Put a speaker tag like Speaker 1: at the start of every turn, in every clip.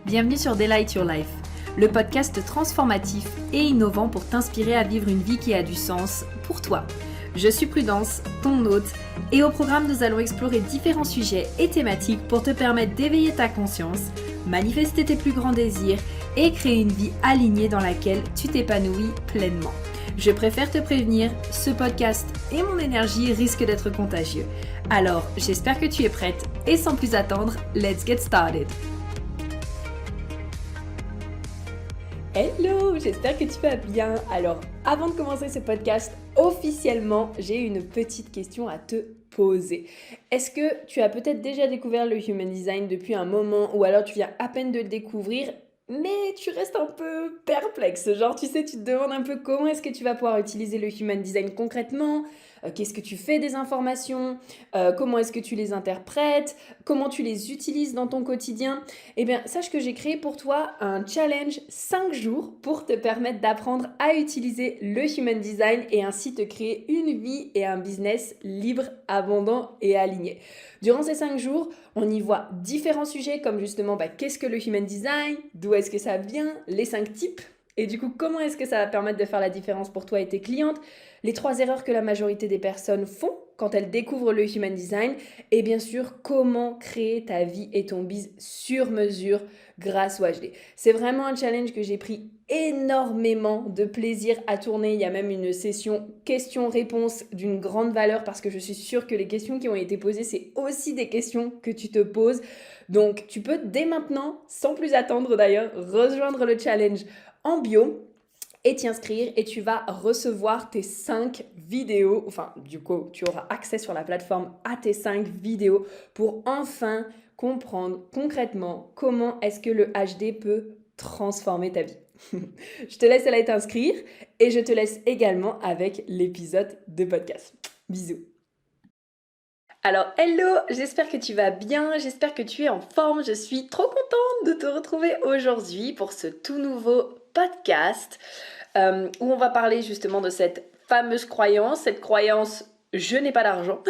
Speaker 1: Bienvenue sur Delight Your Life, le podcast transformatif et innovant pour t'inspirer à vivre une vie qui a du sens pour toi. Je suis Prudence, ton hôte, et au programme nous allons explorer différents sujets et thématiques pour te permettre d'éveiller ta conscience, manifester tes plus grands désirs et créer une vie alignée dans laquelle tu t'épanouis pleinement. Je préfère te prévenir, ce podcast et mon énergie risquent d'être contagieux. Alors, j'espère que tu es prête et sans plus attendre, let's get started! Hello, j'espère que tu vas bien. Alors, avant de commencer ce podcast, officiellement, j'ai une petite question à te poser. Est-ce que tu as peut-être déjà découvert le Human Design depuis un moment ou alors tu viens à peine de le découvrir, mais tu restes un peu perplexe? Genre, tu sais, tu te demandes un peu comment est-ce que tu vas pouvoir utiliser le Human Design concrètement, qu'est-ce que tu fais des informations, comment est-ce que tu les interprètes, comment tu les utilises dans ton quotidien. Eh bien, sache que j'ai créé pour toi un challenge 5 jours pour te permettre d'apprendre à utiliser le Human Design et ainsi te créer une vie et un business libre, abondant et aligné. Durant ces 5 jours, on y voit différents sujets comme justement qu'est-ce que le Human Design, d'où est-ce que ça vient, les 5 types et du coup comment est-ce que ça va permettre de faire la différence pour toi et tes clientes, les 3 erreurs que la majorité des personnes font quand elles découvrent le Human Design et bien sûr comment créer ta vie et ton biz sur mesure grâce au HD. C'est vraiment un challenge que j'ai pris énormément de plaisir à tourner. Il y a même une session questions-réponses d'une grande valeur parce que je suis sûre que les questions qui ont été posées, c'est aussi des questions que tu te poses. Donc tu peux dès maintenant, sans plus attendre d'ailleurs, rejoindre le challenge en bio et t'y inscrire et tu vas recevoir tes 5 vidéos, enfin du coup tu auras accès sur la plateforme à tes 5 vidéos pour enfin comprendre concrètement comment est-ce que le HD peut transformer ta vie. Je te laisse aller t'inscrire et je te laisse également avec l'épisode de podcast. Bisous. Alors hello, j'espère que tu vas bien, j'espère que tu es en forme, je suis trop contente de te retrouver aujourd'hui pour ce tout nouveau podcast où on va parler justement de cette fameuse croyance, cette croyance « je n'ai pas d'argent ».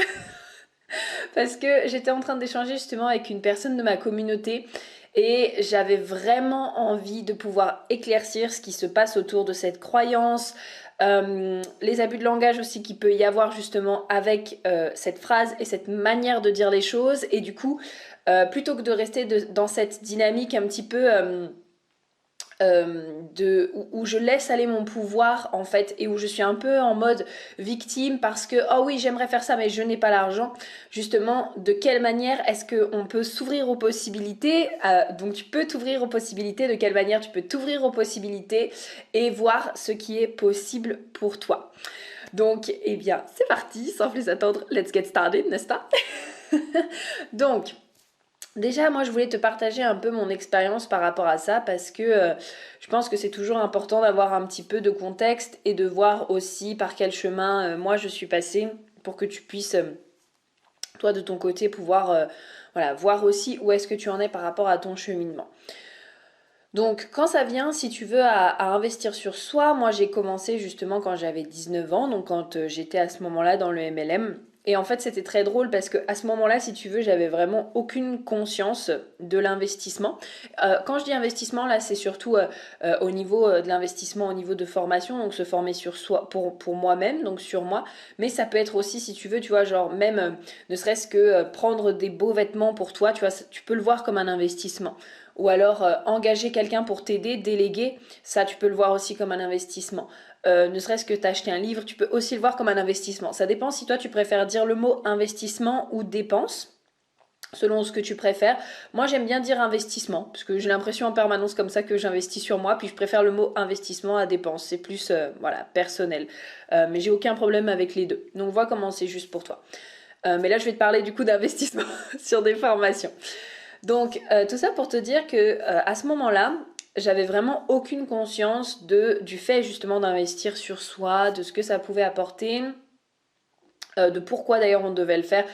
Speaker 1: Parce que j'étais en train d'échanger justement avec une personne de ma communauté et j'avais vraiment envie de pouvoir éclaircir ce qui se passe autour de cette croyance, les abus de langage aussi qu'il peut y avoir justement avec cette phrase et cette manière de dire les choses. Et du coup, plutôt que de rester dans cette dynamique un petit peu... où je laisse aller mon pouvoir en fait et où je suis un peu en mode victime parce que oh oui j'aimerais faire ça mais je n'ai pas l'argent, justement de quelle manière est-ce qu'on peut s'ouvrir aux possibilités, donc tu peux t'ouvrir aux possibilités, de quelle manière tu peux t'ouvrir aux possibilités et voir ce qui est possible pour toi. Donc eh bien c'est parti, sans plus attendre, let's get started, n'est-ce pas? Donc déjà, moi, je voulais te partager un peu mon expérience par rapport à ça parce que je pense que c'est toujours important d'avoir un petit peu de contexte et de voir aussi par quel chemin moi je suis passée pour que tu puisses, toi de ton côté, pouvoir voir aussi où est-ce que tu en es par rapport à ton cheminement. Donc quand ça vient, si tu veux, à investir sur soi, moi j'ai commencé justement quand j'avais 19 ans, donc quand j'étais à ce moment-là dans le MLM. Et en fait, c'était très drôle parce qu'à ce moment-là, si tu veux, j'avais vraiment aucune conscience de l'investissement. Quand je dis investissement, là, c'est surtout au niveau de l'investissement, au niveau de formation, donc se former sur soi, pour moi-même, donc sur moi. Mais ça peut être aussi, si tu veux, tu vois, genre même, ne serait-ce que prendre des beaux vêtements pour toi, tu vois, tu peux le voir comme un investissement. Ou alors engager quelqu'un pour t'aider, déléguer, ça tu peux le voir aussi comme un investissement. Ne serait-ce que t'acheter un livre, tu peux aussi le voir comme un investissement. Ça dépend si toi tu préfères dire le mot investissement ou dépense, selon ce que tu préfères. Moi j'aime bien dire investissement, parce que j'ai l'impression en permanence comme ça que j'investis sur moi, puis je préfère le mot investissement à dépense, c'est plus personnel. Mais j'ai aucun problème avec les deux, donc vois comment c'est juste pour toi. Mais là je vais te parler du coup d'investissement sur des formations. Donc tout ça pour te dire que à ce moment-là, j'avais vraiment aucune conscience du fait justement d'investir sur soi, de ce que ça pouvait apporter, de pourquoi d'ailleurs on devait le faire.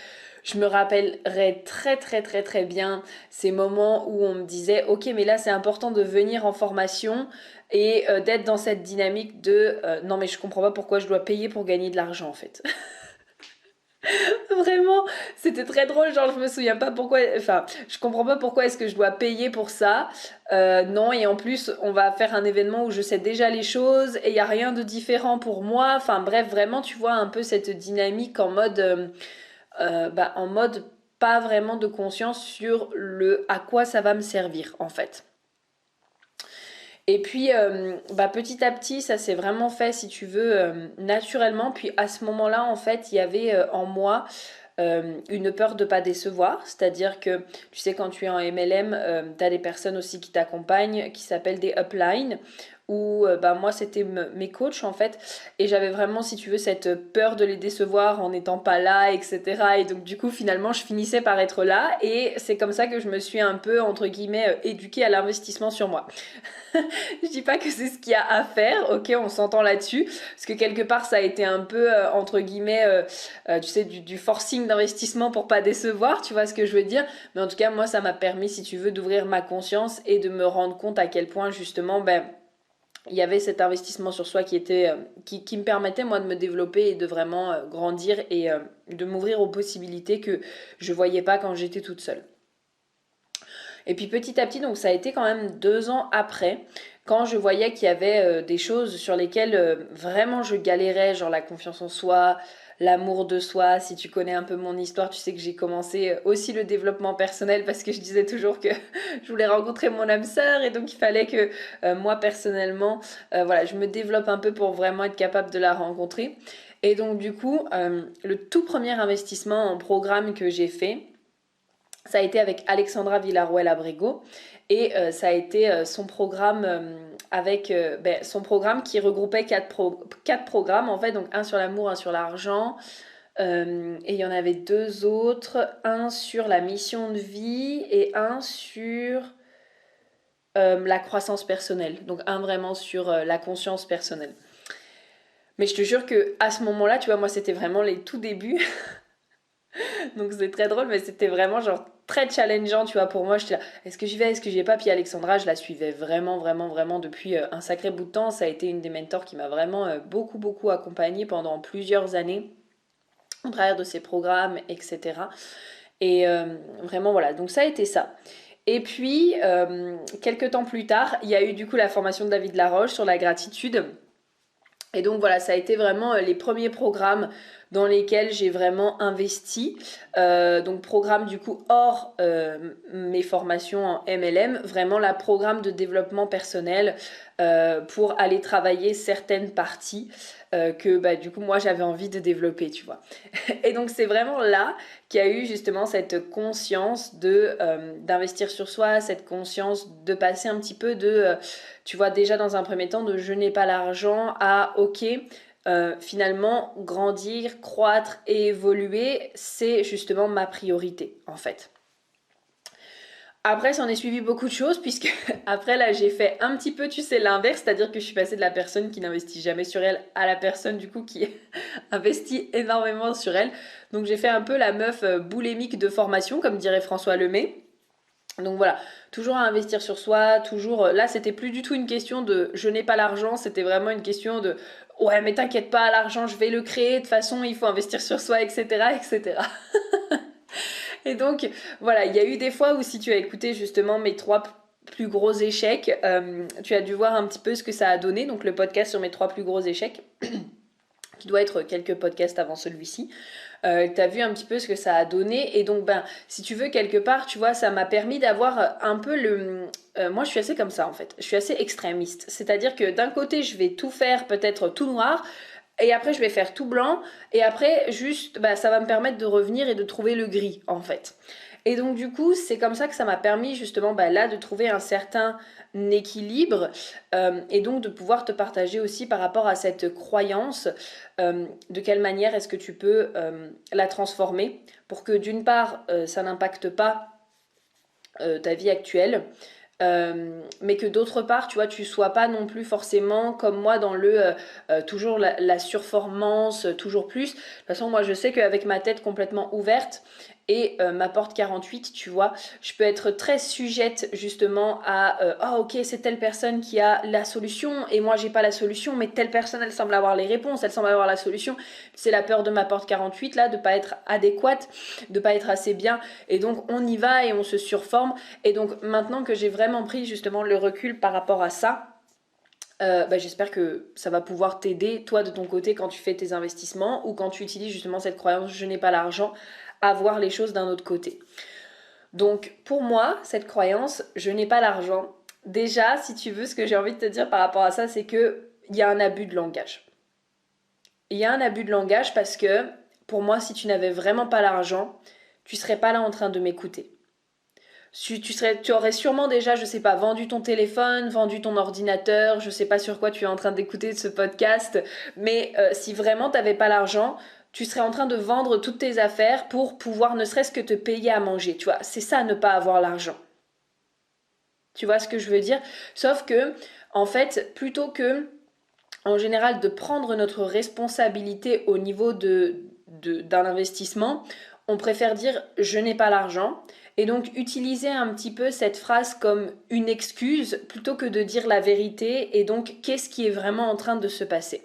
Speaker 1: Je me rappellerai très très très très bien ces moments où on me disait ok mais là c'est important de venir en formation et d'être dans cette dynamique de non mais je comprends pas pourquoi je dois payer pour gagner de l'argent en fait. Vraiment, c'était très drôle, genre je me souviens pas pourquoi, enfin, je comprends pas pourquoi est-ce que je dois payer pour ça. Non, et en plus, on va faire un événement où je sais déjà les choses et il y a rien de différent pour moi. Enfin bref, vraiment, tu vois un peu cette dynamique en mode, en mode pas vraiment de conscience sur le à quoi ça va me servir en fait. Et puis, petit à petit, ça s'est vraiment fait, si tu veux, naturellement. Puis à ce moment-là, en fait, il y avait en moi une peur de pas décevoir. C'est-à-dire que, tu sais, quand tu es en MLM, tu as des personnes aussi qui t'accompagnent, qui s'appellent des uplines, où moi, c'était mes coachs, en fait. Et j'avais vraiment, si tu veux, cette peur de les décevoir en n'étant pas là, etc. Et donc, du coup, finalement, je finissais par être là. Et c'est comme ça que je me suis un peu, entre guillemets, éduquée à l'investissement sur moi. Je dis pas que c'est ce qu'il y a à faire, ok, on s'entend là-dessus, parce que quelque part ça a été un peu entre guillemets, tu sais, du forcing d'investissement pour pas décevoir, tu vois ce que je veux dire. Mais en tout cas, moi, ça m'a permis, si tu veux, d'ouvrir ma conscience et de me rendre compte à quel point justement, il y avait cet investissement sur soi qui était, qui me permettait moi de me développer et de vraiment grandir et de m'ouvrir aux possibilités que je voyais pas quand j'étais toute seule. Et puis petit à petit, donc ça a été quand même 2 ans après, quand je voyais qu'il y avait des choses sur lesquelles vraiment je galérais, genre la confiance en soi, l'amour de soi. Si tu connais un peu mon histoire, tu sais que j'ai commencé aussi le développement personnel parce que je disais toujours que je voulais rencontrer mon âme sœur et donc il fallait que moi personnellement, voilà, je me développe un peu pour vraiment être capable de la rencontrer. Et donc du coup, le tout premier investissement en programme que j'ai fait, ça a été avec Alexandra Villarroel-Abrego et ça a été son programme son programme qui regroupait quatre programmes en fait, donc un sur l'amour, un sur l'argent, et il y en avait deux autres, un sur la mission de vie et un sur la croissance personnelle, donc un vraiment sur la conscience personnelle. Mais je te jure que à ce moment-là, tu vois, moi c'était vraiment les tout débuts. Donc c'est très drôle, mais c'était vraiment genre très challengeant, tu vois, pour moi. J'étais là, est-ce que j'y vais, est-ce que j'y vais pas? Puis Alexandra, je la suivais vraiment, vraiment, vraiment depuis un sacré bout de temps. Ça a été une des mentors qui m'a vraiment beaucoup, beaucoup accompagnée pendant plusieurs années, au travers de ses programmes, etc. Et vraiment, voilà, donc ça a été ça. Et puis, quelques temps plus tard, il y a eu du coup la formation de David Laroche sur la gratitude. Et donc voilà, ça a été vraiment les premiers programmes dans lesquels j'ai vraiment investi. Donc programme du coup hors mes formations en MLM, vraiment la programme de développement personnel pour aller travailler certaines parties que du coup moi j'avais envie de développer, tu vois. Et donc c'est vraiment là qu'il y a eu justement cette conscience de d'investir sur soi, cette conscience de passer un petit peu de, tu vois, déjà dans un premier temps, de je n'ai pas l'argent à ok. Finalement, grandir, croître et évoluer, c'est justement ma priorité en fait. Après, ça en est suivi beaucoup de choses, puisque après, là, j'ai fait un petit peu, tu sais, l'inverse, c'est-à-dire que je suis passée de la personne qui n'investit jamais sur elle à la personne, du coup, qui investit énormément sur elle. Donc, j'ai fait un peu la meuf boulémique de formation, comme dirait François Lemay. Donc voilà, toujours à investir sur soi, toujours... Là, c'était plus du tout une question de je n'ai pas l'argent, c'était vraiment une question de ouais, mais t'inquiète pas, l'argent, je vais le créer, de toute façon, il faut investir sur soi, etc., etc. Et donc, voilà, il y a eu des fois où si tu as écouté justement mes 3 plus gros échecs, tu as dû voir un petit peu ce que ça a donné, donc le podcast sur mes 3 plus gros échecs, qui doit être quelques podcasts avant celui-ci. Tu as vu un petit peu ce que ça a donné, et donc, si tu veux, quelque part, tu vois, ça m'a permis d'avoir un peu le... moi, je suis assez comme ça, en fait. Je suis assez extrémiste. C'est-à-dire que d'un côté, je vais tout faire peut-être tout noir, et après, je vais faire tout blanc. Et après, juste, ça va me permettre de revenir et de trouver le gris, en fait. Et donc, du coup, c'est comme ça que ça m'a permis, justement, là, de trouver un certain équilibre. Et donc, de pouvoir te partager aussi par rapport à cette croyance, de quelle manière est-ce que tu peux la transformer pour que, d'une part, ça n'impacte pas ta vie actuelle, mais que d'autre part, tu vois, tu sois pas non plus forcément comme moi dans le toujours la surperformance, toujours plus. De toute façon, moi, je sais qu'avec ma tête complètement ouverte et ma porte 48, tu vois, je peux être très sujette justement à ah ok, c'est telle personne qui a la solution et moi j'ai pas la solution, mais telle personne elle semble avoir les réponses, elle semble avoir la solution. C'est la peur de ma porte 48 là, de pas être adéquate, de pas être assez bien, et donc on y va et on se surforme. Et donc maintenant que j'ai vraiment pris justement le recul par rapport à ça, j'espère que ça va pouvoir t'aider, toi de ton côté, quand tu fais tes investissements ou quand tu utilises justement cette croyance je n'ai pas l'argent, à voir les choses d'un autre côté. Donc pour moi, cette croyance je n'ai pas l'argent, déjà si tu veux, ce que j'ai envie de te dire par rapport à ça, c'est que il y a un abus de langage. Il y a un abus de langage parce que pour moi, si tu n'avais vraiment pas l'argent, tu serais pas là en train de m'écouter. Tu aurais sûrement déjà, je sais pas, vendu ton téléphone, vendu ton ordinateur, je sais pas sur quoi tu es en train d'écouter ce podcast, mais si vraiment t'avais pas l'argent, tu serais en train de vendre toutes tes affaires pour pouvoir ne serait-ce que te payer à manger, tu vois. C'est ça, ne pas avoir l'argent. Tu vois ce que je veux dire? Sauf que, en fait, plutôt que, en général, de prendre notre responsabilité au niveau d'un investissement, on préfère dire je n'ai pas l'argent, et donc utiliser un petit peu cette phrase comme une excuse plutôt que de dire la vérité. Et donc qu'est-ce qui est vraiment en train de se passer?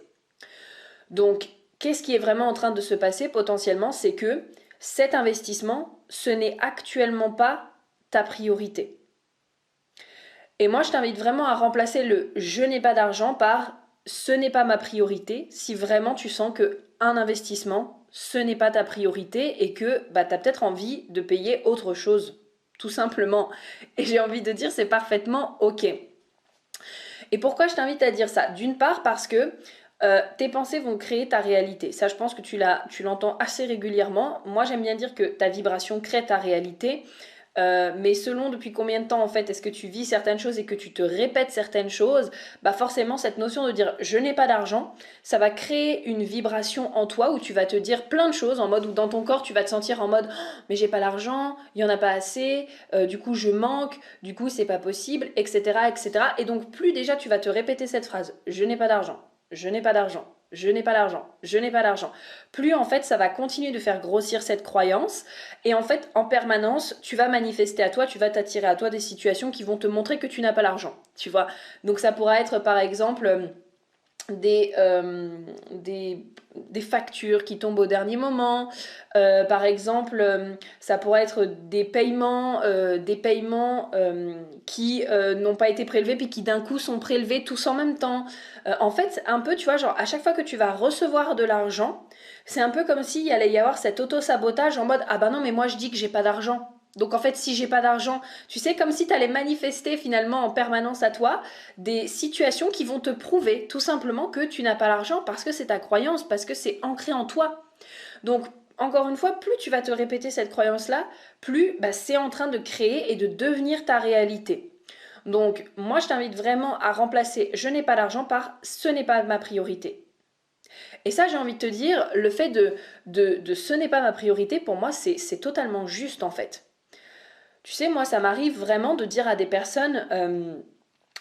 Speaker 1: Donc qu'est-ce qui est vraiment en train de se passer potentiellement? C'est que cet investissement, ce n'est actuellement pas ta priorité. Et moi je t'invite vraiment à remplacer le je n'ai pas d'argent par ce n'est pas ma priorité, si vraiment tu sens que un investissement, ce n'est pas ta priorité et que tu as peut-être envie de payer autre chose, tout simplement. Et j'ai envie de dire, c'est parfaitement ok. Et pourquoi je t'invite à dire ça? D'une part parce que tes pensées vont créer ta réalité. Ça, je pense que tu l'entends assez régulièrement. Moi, j'aime bien dire que ta vibration crée ta réalité. Mais selon depuis combien de temps en fait est-ce que tu vis certaines choses et que tu te répètes certaines choses, bah forcément cette notion de dire je n'ai pas d'argent, ça va créer une vibration en toi où tu vas te dire plein de choses en mode où dans ton corps tu vas te sentir en mode oh, mais j'ai pas l'argent, il y en a pas assez, du coup je manque, du coup c'est pas possible, etc., etc. Et donc plus déjà tu vas te répéter cette phrase je n'ai pas d'argent, je n'ai pas d'argent, je n'ai pas d'argent, je n'ai pas d'argent. Plus en fait ça va continuer de faire grossir cette croyance et en fait en permanence tu vas manifester à toi, tu vas t'attirer à toi des situations qui vont te montrer que tu n'as pas l'argent, tu vois. Donc ça pourra être par exemple des, euh, des, des factures qui tombent au dernier moment. Par exemple, ça pourrait être des paiements qui n'ont pas été prélevés puis qui d'un coup sont prélevés tous en même temps. En fait, un peu, tu vois, genre à chaque fois que tu vas recevoir de l'argent, c'est un peu comme s'il allait y avoir cet auto-sabotage en mode ah bah non mais moi je dis que j'ai pas d'argent. Donc en fait, si j'ai pas d'argent, tu sais, comme si tu allais manifester finalement en permanence à toi des situations qui vont te prouver tout simplement que tu n'as pas l'argent parce que c'est ta croyance, parce que c'est ancré en toi. Donc, encore une fois, plus tu vas te répéter cette croyance-là, plus c'est en train de créer et de devenir ta réalité. Donc, moi, je t'invite vraiment à remplacer je n'ai pas d'argent par ce n'est pas ma priorité. Et ça, j'ai envie de te dire, le fait de ce n'est pas ma priorité, pour moi, c'est totalement juste en fait. Tu sais, moi, ça m'arrive vraiment de dire à des personnes,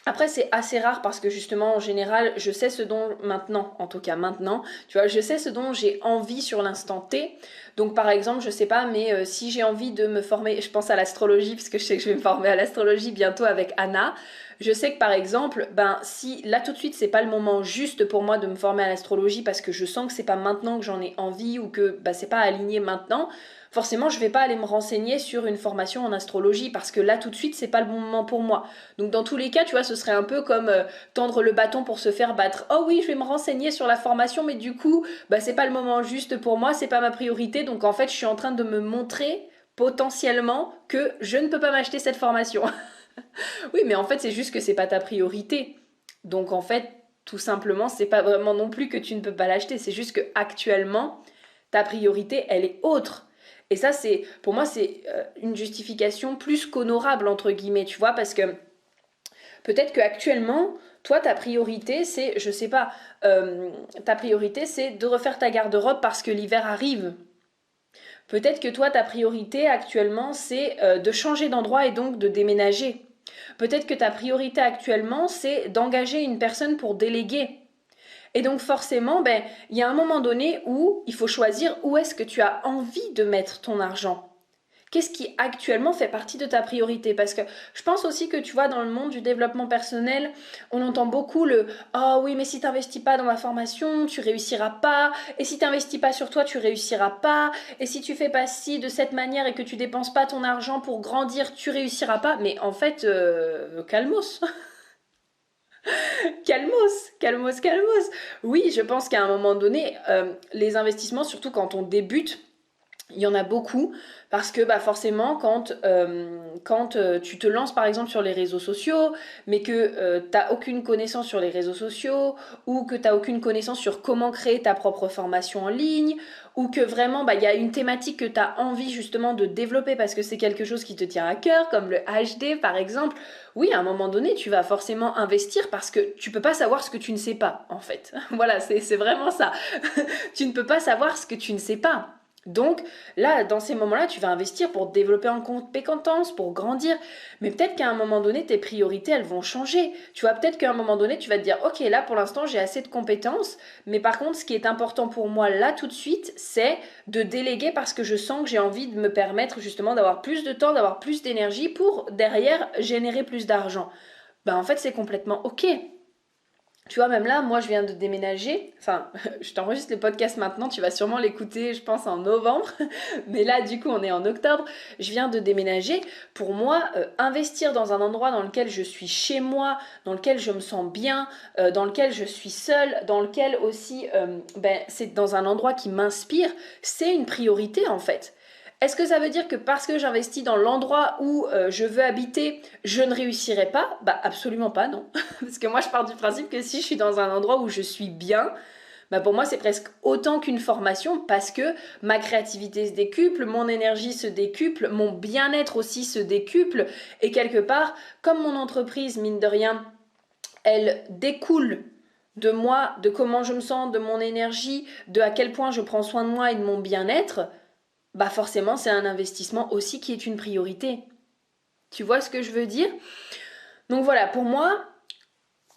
Speaker 1: après, c'est assez rare parce que justement, en général, je sais ce dont maintenant, en tout cas maintenant, tu vois, je sais ce dont j'ai envie sur l'instant T. Donc, par exemple, je sais pas, mais si j'ai envie de me former, je pense à l'astrologie, parce que je sais que je vais me former à l'astrologie bientôt avec Anna. Je sais que par exemple, si là tout de suite, c'est pas le moment juste pour moi de me former à l'astrologie parce que je sens que c'est pas maintenant que j'en ai envie ou que c'est pas aligné maintenant. Forcément, je vais pas aller me renseigner sur une formation en astrologie parce que là tout de suite, c'est pas le bon moment pour moi. Donc dans tous les cas, tu vois, ce serait un peu comme tendre le bâton pour se faire battre. Oh oui, je vais me renseigner sur la formation, mais du coup, c'est pas le moment juste pour moi, c'est pas ma priorité. Donc en fait, je suis en train de me montrer potentiellement que je ne peux pas m'acheter cette formation. Oui, mais en fait, c'est juste que c'est pas ta priorité. Donc en fait, tout simplement, c'est pas vraiment non plus que tu ne peux pas l'acheter, c'est juste que actuellement, ta priorité, elle est autre. Et ça, c'est, pour moi, c'est une justification plus qu'honorable, entre guillemets, tu vois, parce que peut-être qu'actuellement, toi, ta priorité, c'est, je sais pas, ta priorité, c'est de refaire ta garde-robe parce que l'hiver arrive. Peut-être que toi, ta priorité actuellement, c'est de changer d'endroit et donc de déménager. Peut-être que ta priorité actuellement, c'est d'engager une personne pour déléguer. Et donc forcément, il y a un moment donné où il faut choisir où est-ce que tu as envie de mettre ton argent. Qu'est-ce qui actuellement fait partie de ta priorité? Parce que je pense aussi que tu vois, dans le monde du développement personnel, on entend beaucoup le «Ah oui, mais si tu n'investis pas dans ma formation, tu réussiras pas. Et si tu n'investis pas sur toi, tu réussiras pas. Et si tu fais pas ci de cette manière et que tu dépenses pas ton argent pour grandir, tu réussiras pas.» Mais en fait, calmos, calmos, calmos, calmos. Oui, je pense qu'à un moment donné, les investissements, surtout quand on débute, il y en a beaucoup parce que bah, forcément quand tu te lances par exemple sur les réseaux sociaux mais que tu n'as aucune connaissance sur les réseaux sociaux ou que tu n'as aucune connaissance sur comment créer ta propre formation en ligne ou que vraiment bah, y a une thématique que tu as envie justement de développer parce que c'est quelque chose qui te tient à cœur comme le HD par exemple, oui à un moment donné tu vas forcément investir parce que tu peux pas savoir ce que tu ne sais pas en fait. Voilà, c'est vraiment ça. Tu ne peux pas savoir ce que tu ne sais pas. Donc là, dans ces moments-là, tu vas investir pour développer en compétences, pour grandir. Mais peut-être qu'à un moment donné, tes priorités, elles vont changer. Tu vois, peut-être qu'à un moment donné, tu vas te dire, ok, là, pour l'instant, j'ai assez de compétences. Mais par contre, ce qui est important pour moi, là, tout de suite, c'est de déléguer parce que je sens que j'ai envie de me permettre justement d'avoir plus de temps, d'avoir plus d'énergie pour, derrière, générer plus d'argent. Ben, en fait, c'est complètement ok. Tu vois, même là, moi, je viens de déménager. Enfin, je t'enregistre le podcast maintenant. Tu vas sûrement l'écouter, je pense, en novembre. Mais là, du coup, on est en octobre. Je viens de déménager. Pour moi, investir dans un endroit dans lequel je suis chez moi, dans lequel je me sens bien, dans lequel je suis seule, dans lequel aussi, c'est dans un endroit qui m'inspire, c'est une priorité, en fait. Est-ce que ça veut dire que parce que j'investis dans l'endroit où je veux habiter, je ne réussirai pas? Bah absolument pas, non. Parce que moi je pars du principe que si je suis dans un endroit où je suis bien, bah pour moi c'est presque autant qu'une formation parce que ma créativité se décuple, mon énergie se décuple, mon bien-être aussi se décuple et quelque part, comme mon entreprise, mine de rien, elle découle de moi, de comment je me sens, de mon énergie, de à quel point je prends soin de moi et de mon bien-être, bah forcément c'est un investissement aussi qui est une priorité. Tu vois ce que je veux dire? Donc voilà, pour moi,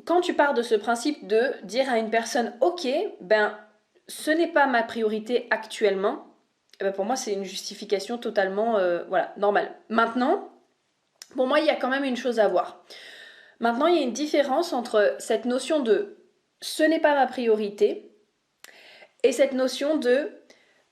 Speaker 1: quand tu pars de ce principe de dire à une personne ok, ben ce n'est pas ma priorité actuellement, eh ben, pour moi c'est une justification totalement voilà, normale. Maintenant, pour moi il y a quand même une chose à voir. Maintenant il y a une différence entre cette notion de ce n'est pas ma priorité et cette notion de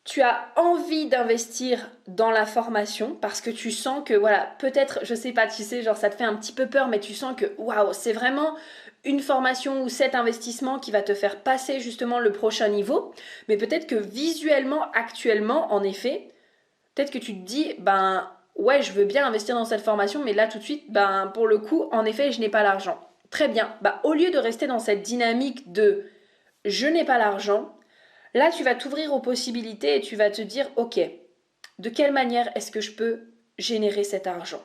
Speaker 1: tu as envie d'investir dans la formation parce que tu sens que, voilà, peut-être, je sais pas, tu sais, genre ça te fait un petit peu peur, mais tu sens que, waouh, c'est vraiment une formation ou cet investissement qui va te faire passer justement le prochain niveau. Mais peut-être que visuellement, actuellement, en effet, peut-être que tu te dis, ben, ouais, je veux bien investir dans cette formation, mais là tout de suite, ben, pour le coup, en effet, je n'ai pas l'argent. Très bien. Bah, au lieu de rester dans cette dynamique de je n'ai pas l'argent, là, tu vas t'ouvrir aux possibilités et tu vas te dire, ok, de quelle manière est-ce que je peux générer cet argent?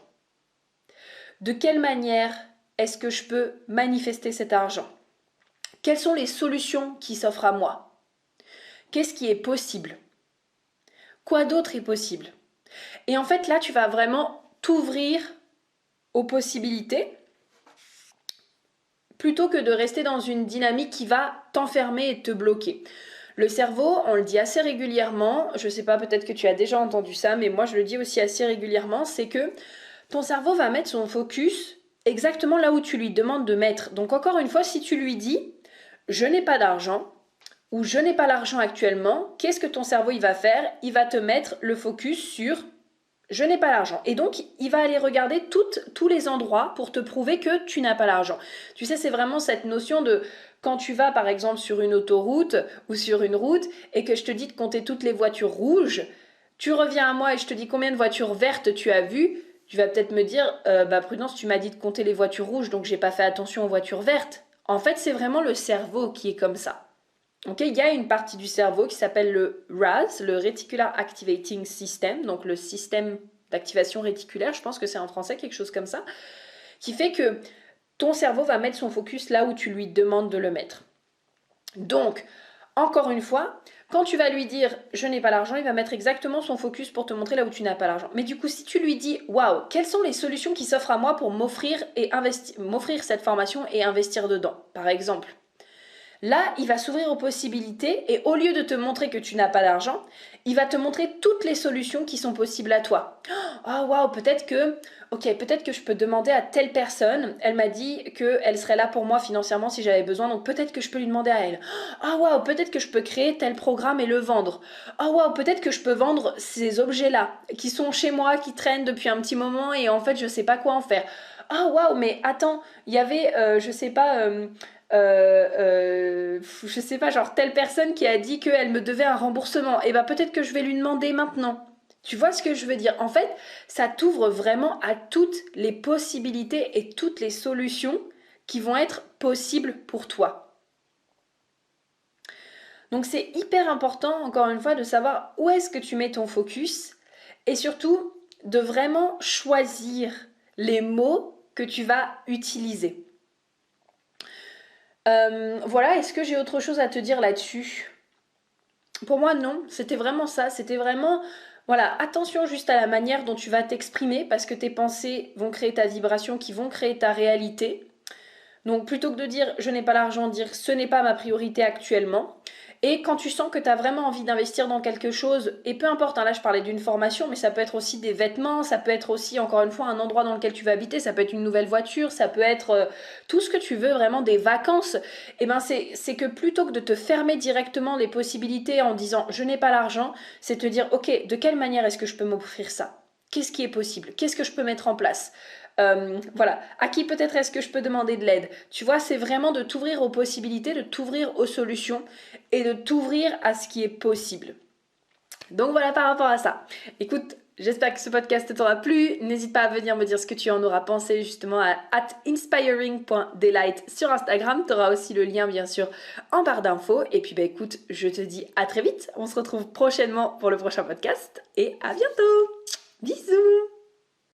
Speaker 1: De quelle manière est-ce que je peux manifester cet argent? Quelles sont les solutions qui s'offrent à moi? Qu'est-ce qui est possible? Quoi d'autre est possible? Et en fait, là, tu vas vraiment t'ouvrir aux possibilités plutôt que de rester dans une dynamique qui va t'enfermer et te bloquer. Le cerveau, on le dit assez régulièrement, je sais pas, peut-être que tu as déjà entendu ça, mais moi je le dis aussi assez régulièrement, c'est que ton cerveau va mettre son focus exactement là où tu lui demandes de mettre. Donc encore une fois, si tu lui dis « je n'ai pas d'argent » ou « je n'ai pas l'argent actuellement », qu'est-ce que ton cerveau il va faire? Il va te mettre le focus sur je n'ai pas l'argent. Et donc, il va aller regarder tous les endroits pour te prouver que tu n'as pas l'argent. Tu sais, c'est vraiment cette notion de quand tu vas, par exemple, sur une autoroute ou sur une route et que je te dis de compter toutes les voitures rouges, tu reviens à moi et je te dis combien de voitures vertes tu as vues, tu vas peut-être me dire, Prudence, tu m'as dit de compter les voitures rouges, donc j'ai pas fait attention aux voitures vertes. En fait, c'est vraiment le cerveau qui est comme ça. Okay, il y a une partie du cerveau qui s'appelle le RAS, le Reticular Activating System, donc le système d'activation réticulaire, je pense que c'est en français quelque chose comme ça, qui fait que ton cerveau va mettre son focus là où tu lui demandes de le mettre. Donc, encore une fois, quand tu vas lui dire « je n'ai pas l'argent », il va mettre exactement son focus pour te montrer là où tu n'as pas l'argent. Mais du coup, si tu lui dis « waouh, quelles sont les solutions qui s'offrent à moi pour m'offrir cette formation et investir dedans ?» Par exemple, Là, il va s'ouvrir aux possibilités et au lieu de te montrer que tu n'as pas d'argent, il va te montrer toutes les solutions qui sont possibles à toi. Ah waouh, peut-être que je peux demander à telle personne, elle m'a dit qu'elle serait là pour moi financièrement si j'avais besoin, donc peut-être que je peux lui demander à elle. Ah waouh, peut-être que je peux créer tel programme et le vendre. Ah waouh, peut-être que je peux vendre ces objets-là qui sont chez moi, qui traînent depuis un petit moment et en fait je sais pas quoi en faire. Ah waouh, mais attends, il y avait, je sais pas, genre telle personne qui a dit qu'elle me devait un remboursement. Et bah peut-être que je vais lui demander maintenant. Tu vois ce que je veux dire? En fait, ça t'ouvre vraiment à toutes les possibilités et toutes les solutions qui vont être possibles pour toi. Donc c'est hyper important, encore une fois, de savoir où est-ce que tu mets ton focus et surtout de vraiment choisir les mots que tu vas utiliser. Voilà, est-ce que j'ai autre chose à te dire là-dessus? Pour moi, non. C'était vraiment ça. C'était vraiment, voilà, attention juste à la manière dont tu vas t'exprimer parce que tes pensées vont créer ta vibration, qui vont créer ta réalité. Donc plutôt que de dire je n'ai pas l'argent, dire ce n'est pas ma priorité actuellement. Et quand tu sens que tu as vraiment envie d'investir dans quelque chose, et peu importe, hein, là je parlais d'une formation, mais ça peut être aussi des vêtements, ça peut être aussi encore une fois un endroit dans lequel tu vas habiter, ça peut être une nouvelle voiture, ça peut être tout ce que tu veux, vraiment des vacances. Et ben c'est que plutôt que de te fermer directement les possibilités en disant je n'ai pas l'argent, c'est te dire ok, de quelle manière est-ce que je peux m'offrir ça? Qu'est-ce qui est possible? Qu'est-ce que je peux mettre en place? Voilà, à qui peut-être est-ce que je peux demander de l'aide? Tu vois, c'est vraiment de t'ouvrir aux possibilités, de t'ouvrir aux solutions et de t'ouvrir à ce qui est possible. Donc voilà par rapport à ça. Écoute, j'espère que ce podcast t'aura plu. N'hésite pas à venir me dire ce que tu en auras pensé justement à @inspiring.delight sur Instagram. Tu auras aussi le lien bien sûr en barre d'infos. Et puis bah écoute, je te dis à très vite. On se retrouve prochainement pour le prochain podcast et à bientôt. Bisous.